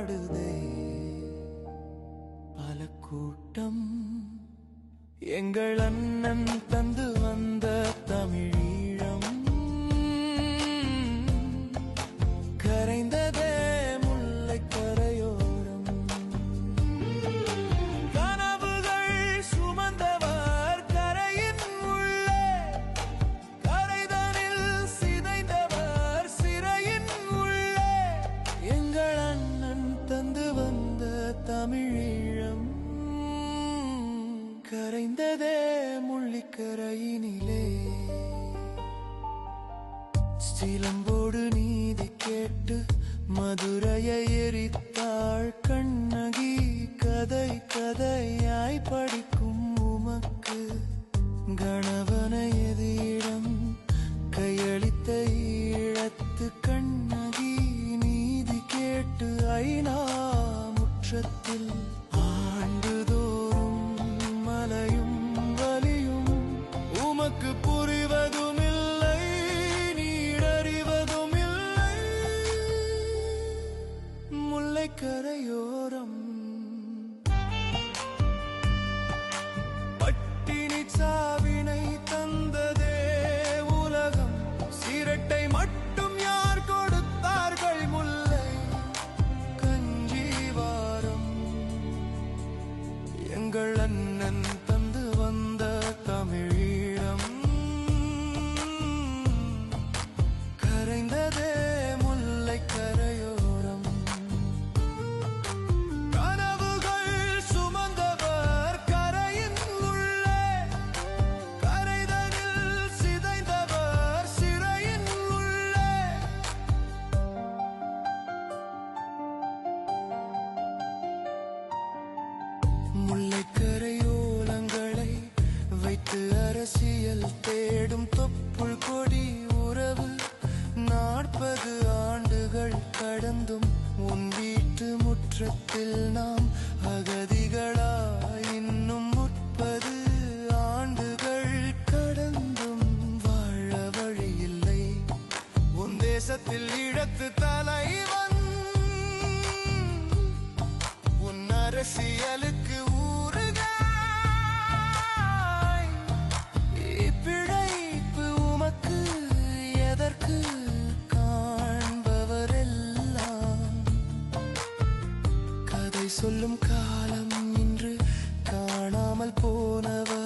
பாடுதே பல கூட்டம். எங்கள் அண்ணன் தந்து வந்த தமிழீழம் கரைந்ததே முல்லைக் கரையோரம். கனவுகள் சுமந்தவர் கரையின் உள்ளே, கரைதனில் சிதைந்தவர் சிறையின் உள்ளே. எங்கள் அண்ணன் தந்து வந்த தமிழீழம் கரைந்ததே முள்ளிக்கரையினிலே. சிலம்போடு நீதி கேட்டு மதுரையை எரித்தாள் கண்ணகி. கதை கதையாய் படிக்கும் உமக்கு கணவனை எதிரிடம் கையளித்த ஈழத்து கண்ணகி. நீதி கேட்டு ஐநா முற்றத்தில் ஆண்டுதோறும் மலையும் வலியும் உமக்கு புரிவதும் இல்லை, நீடறிவதும் இல்லை. முல்லைக் கரையோரம் பட்டினி சாவினை தந்ததே உலகம். சிரட்டை மட்டும் யார் கொடுத்தார்கள்? முல்லை கஞ்சிவாரம். எங்கள் அண்ணன் தந்து வந்த தமிழீழம் கரைந்ததே முல்லைக் கரையோரம். கனவுகள் சுமந்தவர் கரையின் உள்ளே, கரைதனில் சிதைந்தவர் சிறையின் உள்ளே. முல்லைக் கரையோலங்களை வைத்து அரசியல் தேடும் தொப்புள் கொடி உறவு. 40 ஆண்டுகள் கடந்தும் உன் வீட்டு முற்றத்தில் நாம் அகதிகளாய் இன்னும் 30 ஆண்டுகள் கடந்தும் வாழ வழியில்லை. உன் தேசத்தில் ஈழத்து தலைவன் உன் அரசியலுக்கு ஊறுகாய். இப்பிழைப்பு உமக்கு எதற்கு? காண்பவரெல்லாம் கதை சொல்லும் காலம் இன்று காணாமல் போனவர்